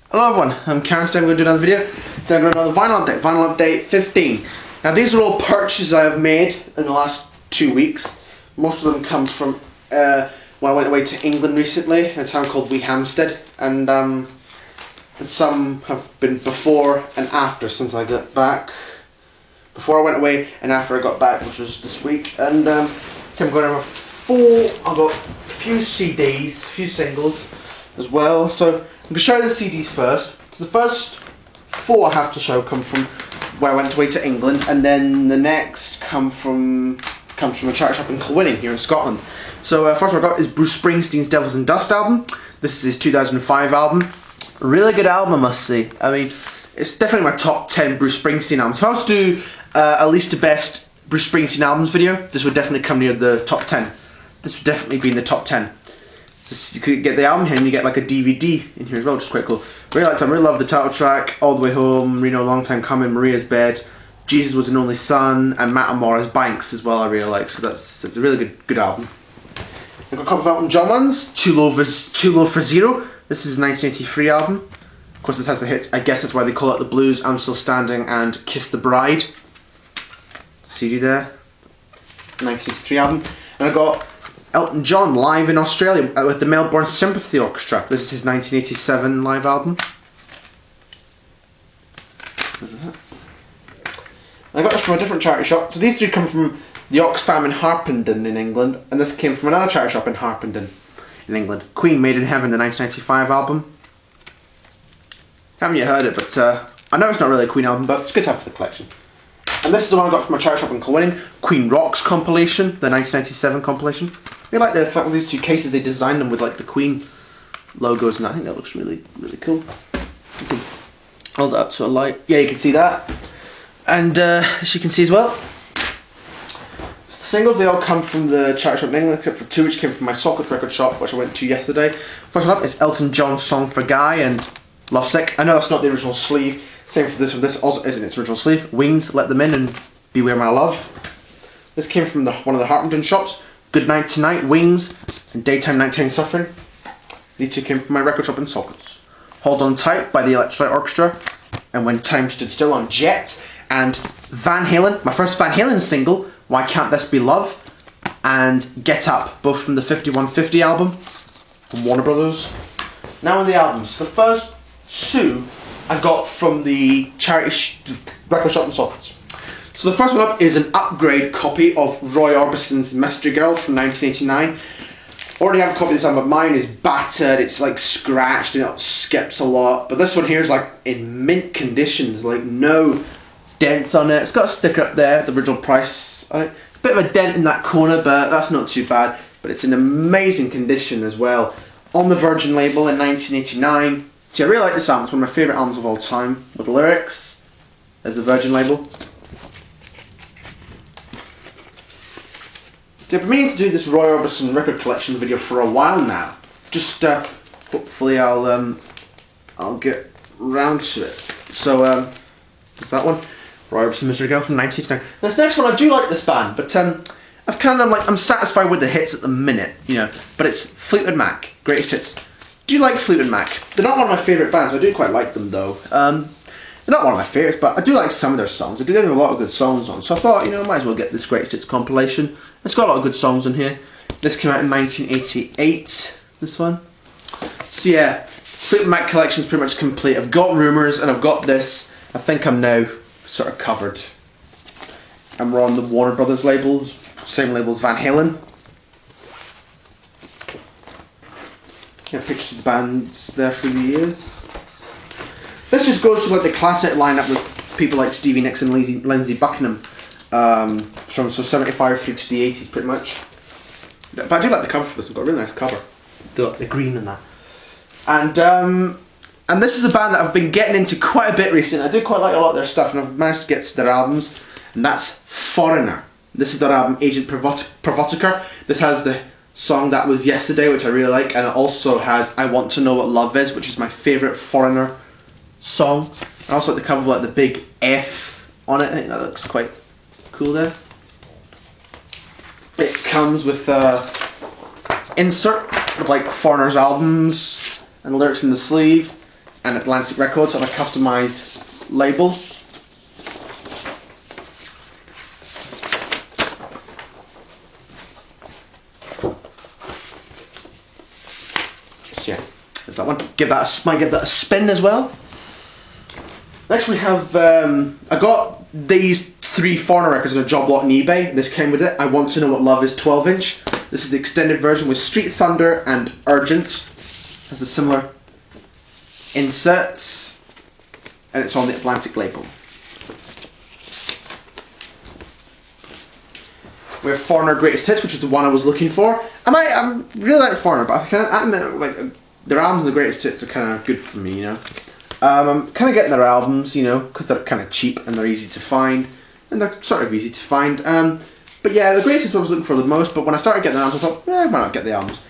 Hello everyone, I'm Karen. Today I'm going to do another video. Today I'm going to do another vinyl update 15. Now these are all purchases I have made in the last 2 weeks. Most of them come from when I went away to England recently, in a town called Wee Hampstead, and some have been before and after since I got back. Before I went away and after I got back, which was this week. And so I'm going to have I've got a few CDs, a few singles as well. So I'm going to show you the CDs first. So the first 4 I have to show come from where I went away to England, and then the next comes from a charity shop in Kilwinning here in Scotland. So first one I got is Bruce Springsteen's Devils and Dust album. This is his 2005 album. A really good album, I must say. I mean, it's definitely my top 10 Bruce Springsteen albums. If I was to do a least to best Bruce Springsteen albums video, this would definitely come near the top 10. This would definitely be in the top 10. Just, you could get the album here and you get like a DVD in here as well, which is quite cool. Really liked it. I really love the title track, All the Way Home, Reno, Long Time Coming, Maria's Bed, Jesus Was an Only Son, and Matamora's Banks as well I really like. So it's a really good album. I've got a couple of Elton John ones. Too Low for Zero. This is a 1983 album. Of course this has the hits, I guess that's why they call it The Blues, I'm Still Standing, and Kiss the Bride. CD there. 1983 album. And I got Elton John live in Australia with the Melbourne Sympathy Orchestra. This is his 1987 live album. I got this from a different charity shop. So these 3 come from the Oxfam in Harpenden in England, and this came from another charity shop in Harpenden in England. Queen Made in Heaven, the 1995 album. Haven't yet heard it, but I know it's not really a Queen album, but it's good to have for the collection. And this is the one I got from a charity shop in Kilwinning, Queen Rocks compilation, the 1997 compilation. I really like the fact with these 2 cases they designed them with like the Queen logos, and I think that looks really cool. You can hold it up to a light. Yeah, you can see that. And as you can see as well, the singles, they all come from the charity shop in England, except for 2 which came from my Socket record shop, which I went to yesterday. First one up is Elton John's Song for Guy and Lovesick. I know that's not the original sleeve. Same for this one. This also isn't its original sleeve. Wings, Let Them In, and Beware My Love. This came from one of the Harpenden shops. Good Night Tonight, Wings, and Daytime Nighttime Suffering. These 2 came from my record shop in Sockets. Hold On Tight by the Electric Light Orchestra, and When Time Stood Still on Jet, and Van Halen, my first Van Halen single, Why Can't This Be Love, and Get Up, both from the 5150 album from Warner Brothers. Now on the albums. The first 2 I got from the charity record shop in Sockets. So the first one up is an upgrade copy of Roy Orbison's Mystery Girl from 1989. Already have a copy of this album, but mine is battered, it's like scratched and it skips a lot. But this one here is like in mint conditions, like no dents on it. It's got a sticker up there, the original price on it. A bit of a dent in that corner, but that's not too bad. But it's in amazing condition as well. On the Virgin label in 1989. See, I really like this album. It's one of my favourite albums of all time. With the lyrics, there's the Virgin label. So I've been meaning to do this Roy Orbison record collection video for a while now. Just hopefully I'll get round to it. So it's that one, Roy Orbison Mystery Girl from 1989. This next one, I do like this band, but I've kind of I'm satisfied with the hits at the minute, you know. But it's Fleetwood Mac, greatest hits. Do you like Fleetwood Mac? They're not one of my favourite bands. I do quite like them though. They're not one of my favourites, but I do like some of their songs. They do have a lot of good songs on. So I thought, you know, I might as well get this greatest hits compilation. It's got a lot of good songs on here. This came out in 1988. This one. So yeah, Fleetwood Mac collection is pretty much complete. I've got Rumours and I've got this. I think I'm now sort of covered. And we're on the Warner Brothers labels, same label as Van Halen. Yeah, pictures of the bands there through the years. This just goes to like the classic lineup with people like Stevie Nicks and Lindsey Buckingham from 75 through to the 80s pretty much. But I do like the cover for this. It's got a really nice cover. The green and that. And this is a band that I've been getting into quite a bit recently. I do quite like a lot of their stuff, and I've managed to get to their albums, and that's Foreigner. This is their album Agent Provocateur. This has the song That Was Yesterday, which I really like, and it also has I Want to Know What Love Is, which is my favourite Foreigner song. I also like the cover with like the big F on it. I think that looks quite cool there. It comes with insert with like Foreigner's albums and lyrics in the sleeve, and Atlantic Records on a customised label. So yeah, there's that one. Might give that a spin as well. Next we have, I got these 3 Foreigner records in a job lot on eBay. This came with it. I Want to Know What Love Is 12-inch. This is the extended version with Street Thunder and Urgent. Has the similar inserts, and it's on the Atlantic label. We have Foreigner Greatest Hits, which is the one I was looking for. I really like Foreigner, but I admit, like, their albums and the Greatest Hits are kind of good for me, you know. I'm kind of getting their albums, you know, because they're kind of cheap and they're easy to find, and they're sort of easy to find. But yeah, the Greatest Hits I was looking for the most. But when I started getting the albums, I thought, why not get the albums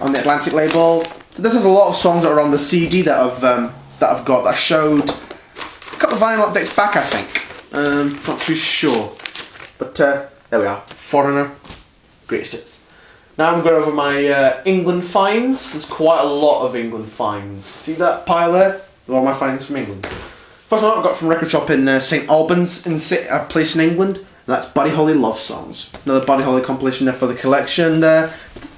on the Atlantic label? So this has a lot of songs that are on the CD that I've got. That I showed a couple of vinyl updates back, I think. Not too sure, but there we are. Foreigner, Greatest Hits. Now I'm going over my England finds. There's quite a lot of England finds. See that pile there? All my finds from England. First one I got from a record shop in St Albans, in a place in England. And that's Buddy Holly Love Songs. Another Buddy Holly compilation there for the collection there.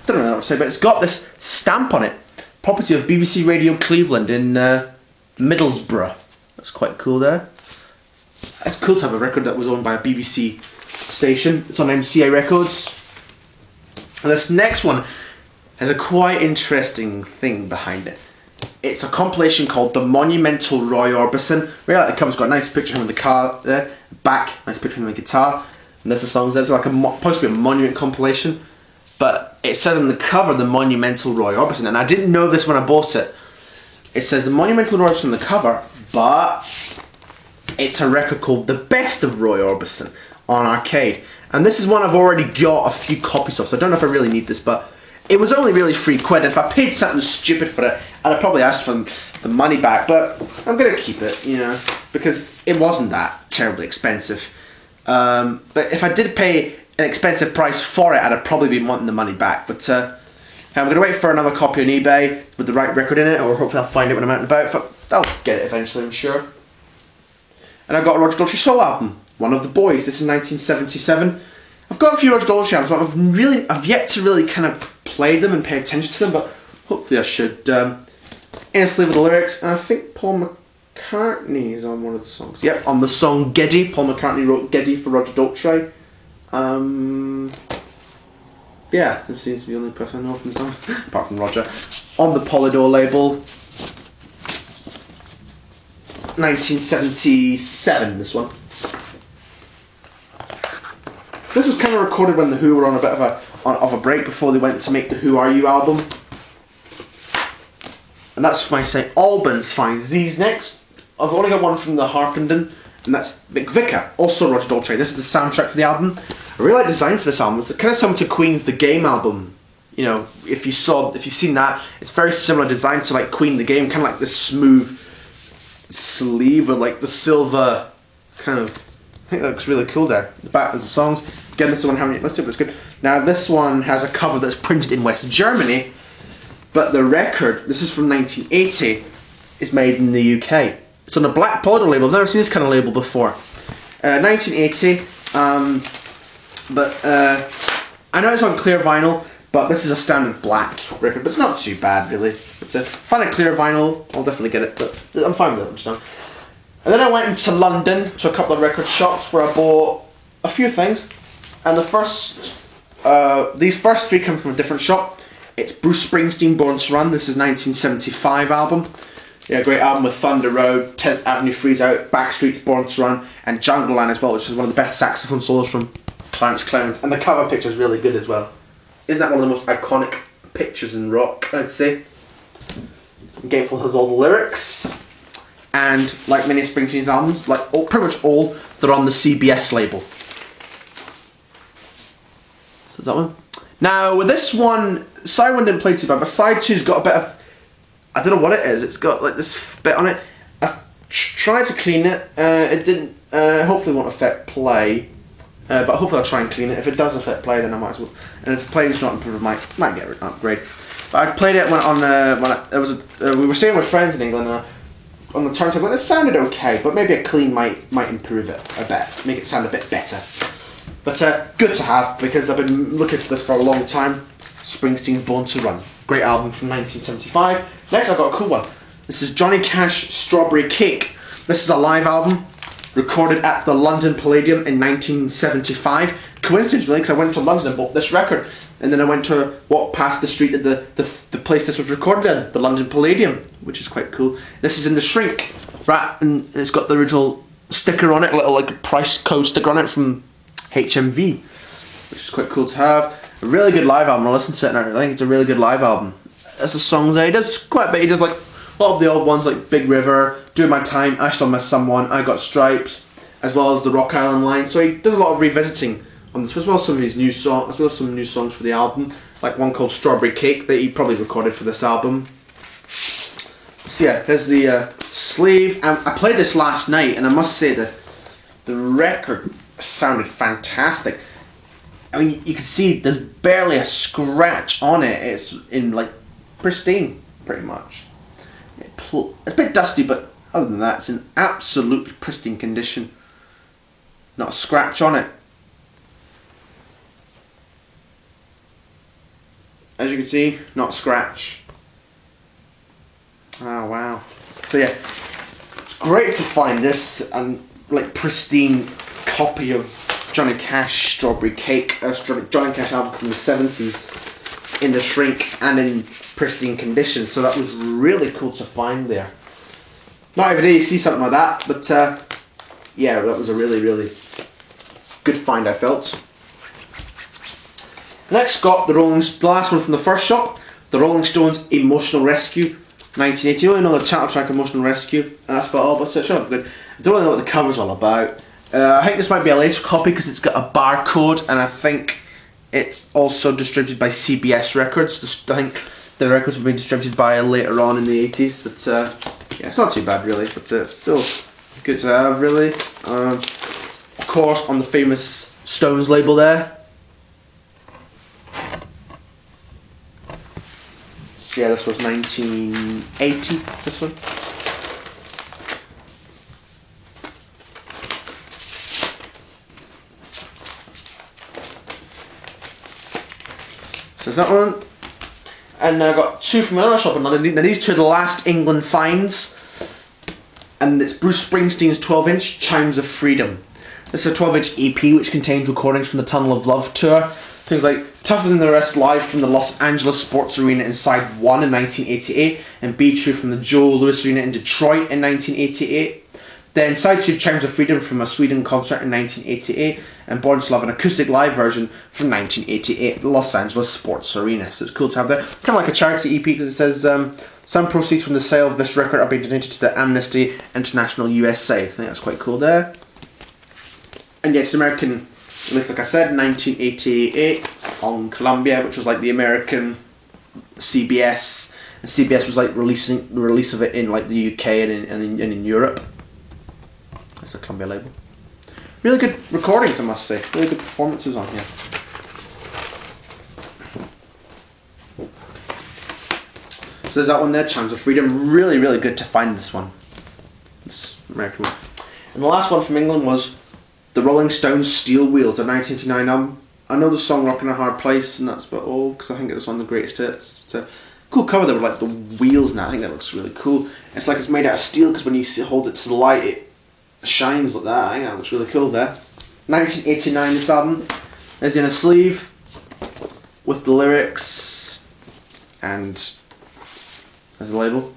Don't know what to say, but it's got this stamp on it. Property of BBC Radio Cleveland in Middlesbrough. That's quite cool there. It's cool to have a record that was owned by a BBC station. It's on MCA Records. And this next one has a quite interesting thing behind it. It's a compilation called The Monumental Roy Orbison. Really like the cover's got a nice picture of him in the car there. Back, nice picture of him on the guitar. And there's the songs there. It's like supposed to be a monument compilation. But it says on the cover, The Monumental Roy Orbison. And I didn't know this when I bought it. It says The Monumental Roy Orbison on the cover, but it's a record called The Best of Roy Orbison on Arcade. And this is one I've already got a few copies of, so I don't know if I really need this, but it was only really £3. And if I paid something stupid for it, I'd have probably asked for the money back, but I'm going to keep it, you know, because it wasn't that terribly expensive. But if I did pay an expensive price for it, I'd have probably been wanting the money back. But I'm going to wait for another copy on eBay with the right record in it, or hopefully I'll find it when I'm out and about. But I'll get it eventually, I'm sure. And I've got a Roger Daltrey solo album, One of the Boys. This is 1977. I've got a few Roger Daltrey albums, but I've yet to really kind of play them and pay attention to them, but hopefully I should. In a sleeve of the lyrics, and I think Paul McCartney's on one of the songs. Yep, on the song Geddy. Paul McCartney wrote Geddy for Roger Daltrey. Yeah, this seems to be the only person I know from the song, apart from Roger. On the Polydor label. 1977, this one. This was kind of recorded when The Who were on a bit of a break before they went to make the Who Are You album. And that's my St Albans find. These next, I've only got one from the Harpenden, and that's McVicar, also Roger Daltrey. This is the soundtrack for the album. I really like the design for this album. It's kind of similar to Queen's The Game album. You know, if you've seen that, it's very similar design to like Queen The Game, kind of like this smooth sleeve with like the silver kind of. I think that looks really cool there. The back is the songs. Again, this is the one I haven't listed, but it's good. Now this one has a cover that's printed in West Germany, but the record, this is from 1980, is made in the UK. It's on a black Polydor label. I've never seen this kind of label before. 1980, but I know it's on clear vinyl, but this is a standard black record, but it's not too bad really. But if I find a clear vinyl, I'll definitely get it, but I'm fine with it just now. And then I went into London to a couple of record shops where I bought a few things. And the these first three come from a different shop. It's Bruce Springsteen, Born to Run. This is 1975 album. Yeah, great album with Thunder Road, 10th Avenue Freeze Out, Backstreet's Born to Run, and Jungle Land as well, which is one of the best saxophone solos from Clarence Clemens. And the cover picture is really good as well. Isn't that one of the most iconic pictures in rock, I'd say? Gateful has all the lyrics. And like many of Springsteen's albums, pretty much all, they're on the CBS label. So that one. Now with this one, side one didn't play too bad, but side two's got a bit of, I don't know what it is. It's got like this bit on it. I've tried to clean it. It didn't. Hopefully, it won't affect play. But hopefully, I'll try and clean it. If it does affect play, then I might as well. And if playing's not improved, I might get an upgrade. But I played it we were staying with friends in England. And on the turntable, and it sounded okay, but maybe a clean might improve it a bit, make it sound a bit better. But good to have, because I've been looking for this for a long time. Springsteen's Born to Run. Great album from 1975. Next I've got a cool one. This is Johnny Cash, Strawberry Cake. This is a live album, recorded at the London Palladium in 1975. Coincidentally, because I went to London and bought this record, and then I went to walk past the street at the place this was recorded in, the London Palladium, which is quite cool. This is in the shrink, right, and it's got the original sticker on it, a little like price code sticker on it from HMV, which is quite cool to have. A really good live album. I listened to it and I think it's a really good live album. There's a songs there. He does quite a bit. He does like a lot of the old ones like Big River, Doing My Time, I Still Miss Someone, I Got Stripes, as well as the Rock Island line. So he does a lot of revisiting on this, as well as some of his new songs, as well as some new songs for the album, like one called Strawberry Cake that he probably recorded for this album. So yeah, there's the sleeve. I played this last night, and I must say that the record sounded fantastic. I mean, you can see there's barely a scratch on it. It's in like pristine, pretty much. It's a bit dusty, but other than that, it's in absolutely pristine condition. Not a scratch on it. As you can see, not a scratch. Oh wow. So yeah, it's great to find this and like pristine copy of Johnny Cash, Strawberry Cake, Johnny Cash album from the 70s in the shrink and in pristine condition. So that was really cool to find there. Not every day you see something like that, but yeah, that was a really, really good find, I felt. Next got the last one from the first shop, the Rolling Stones Emotional Rescue, 1980. I only know the title track, Emotional Rescue, and that's about all, but it's sure good. I don't really know what the cover's all about. I think this might be a later copy because it's got a barcode, and I think it's also distributed by CBS Records. I think the records were being distributed by later on in the 80s, but yeah, it's not too bad really, but still good to have really. Of course, on the famous Stones label there. So yeah, this was 1980, this one. So there's that one. And I got two from another shop in London. Now these two are the last England finds. And it's Bruce Springsteen's 12-inch Chimes of Freedom. This is a 12-inch EP which contains recordings from the Tunnel of Love tour. Things like Tougher Than the Rest live from the Los Angeles Sports Arena in Side 1 in 1988. And Be True from the Joe Louis Arena in Detroit in 1988. Then Side 2, Chimes of Freedom from a Sweden concert in 1988, and Born to Love, an acoustic live version from 1988 at the Los Angeles Sports Arena. So it's cool to have that. Kind of like a charity EP because it says, some proceeds from the sale of this record are being donated to the Amnesty International USA. I think that's quite cool there. And yeah, it's American, it's like I said, 1988 on Columbia, which was like the American CBS. And CBS was like releasing the release of it in like the UK and in Europe. That's a Columbia label. Really good recordings, I must say. Really good performances on here. So there's that one there, Chimes of Freedom. Really, really good to find this one. This American one. And the last one from England was the Rolling Stones Steel Wheels, the 1989 album. I know the song Rockin' a Hard Place, and that's about all, because I think it was on the greatest hits. It's a cool cover there with like the wheels now. I think that looks really cool. It's like it's made out of steel, because when you hold it to the light, it shines like that. I think that looks really cool there. 1989 this album. There's in a sleeve with the lyrics and there's a label.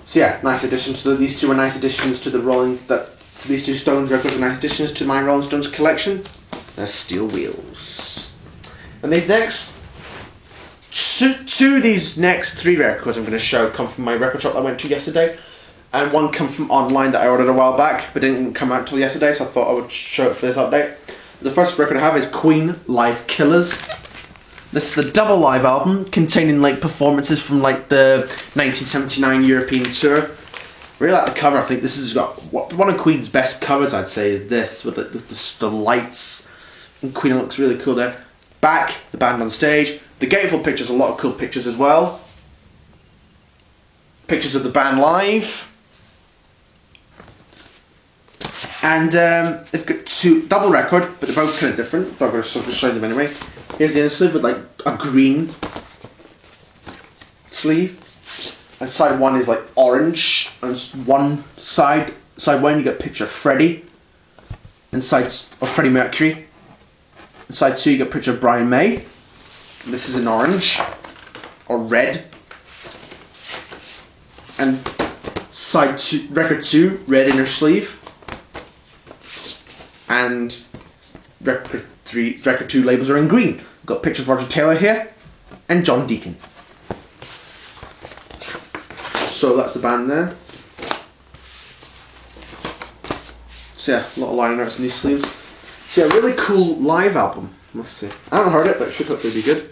So yeah, nice additions to these two are nice additions to these two Stones records are nice additions to my Rolling Stones collection. There's Steel Wheels. And these next two of these next three records I'm going to show come from my record shop that I went to yesterday, and one come from online that I ordered a while back but didn't come out till yesterday, so I thought I would show it for this update. The first record I have is Queen Live Killers. This is a double live album containing like performances from like the 1979 European tour. Really like the cover. I think this has got one of Queen's best covers, I'd say, is this with like the lights, and Queen looks really cool there. Back, the band on stage. The gatefold pictures, a lot of cool pictures as well. Pictures of the band live. And they've got two double record, but they're both kind of different. I'm going to sort of show them anyway. Here's the inner sleeve with like a green sleeve, and side one is like orange. And one side one you get a picture of Freddie, and Freddie Mercury. And side two you get a picture of Brian May. And this is in orange or red. And side two, record 2, red inner sleeve. And record 2 labels are in green. We've got pictures of Roger Taylor here and John Deacon. So that's the band there. So yeah, a lot of liner notes in these sleeves. So yeah, really cool live album, must say. I haven't heard it, but it should hopefully be good.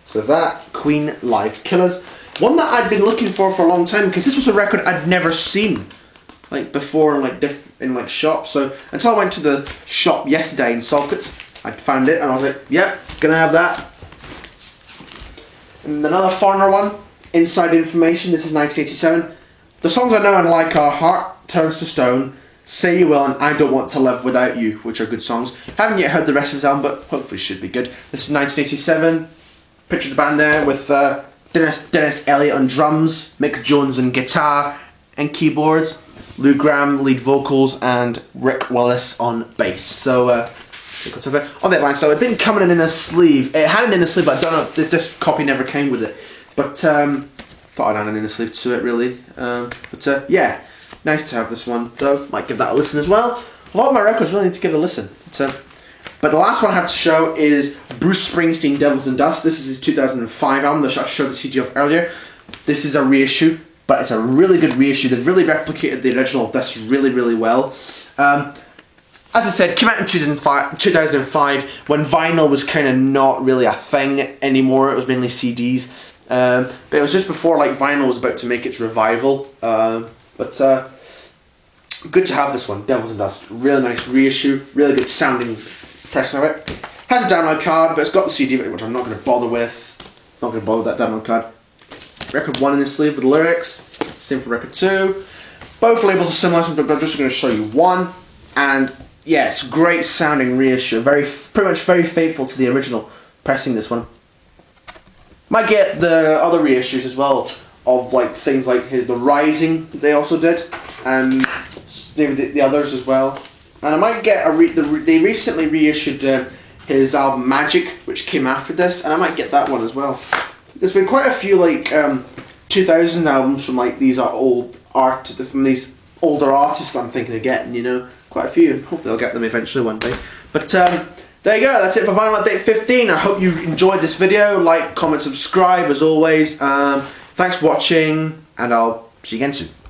So that, Queen Live Killers. One that I'd been looking for a long time, because this was a record I'd never seen like before in like shops. So until I went to the shop yesterday in Salkett, I found it and I was like, yep, gonna have that. And another foreigner one, Inside Information. This is 1987. The songs I know and like are Heart Turns to Stone, Say You Will, and I Don't Want to Live Without You, which are good songs. Haven't yet heard the rest of his album, but hopefully should be good. This is 1987. Picture of the band there with Dennis Elliott on drums, Mick Jones on guitar and keyboards, Lou Gramm lead vocals, and Rick Willis on bass. So on that line, so it didn't come in an inner sleeve. It had an inner sleeve, but I don't know if this copy never came with it. But thought I'd add an inner sleeve to it, really. Yeah, nice to have this one though. Might give that a listen as well. A lot of my records really need to give it a listen. But the last one I have to show is Bruce Springsteen, Devils and Dust. This is his 2005 album that I showed the CD of earlier. This is a reissue, but it's a really good reissue. They've really replicated the original of this really, really well. As I said, came out in 2005 when vinyl was kind of not really a thing anymore. It was mainly CDs. But it was just before like vinyl was about to make its revival. Good to have this one, Devils and Dust. Really nice reissue, really good sounding pressing of it. Has a download card, but it's got the CD, which I'm not going to bother with. Not going to bother with that download card. Record 1 in the sleeve with the lyrics. Same for record 2. Both labels are similar, but I'm just going to show you one. And yeah, it's great sounding reissue. Pretty much very faithful to the original pressing, this one. Might get the other reissues as well of like things like the Rising they also did, and the others as well. And I might get they recently reissued his album Magic, which came after this, and I might get that one as well. There's been quite a few like 2000 albums from like these from these older artists that I'm thinking of getting, you know, quite a few. Hopefully I'll get them eventually one day. But there you go, that's it for Vinyl Update 15. I hope you enjoyed this video. Like, comment, subscribe as always. Thanks for watching, and I'll see you again soon.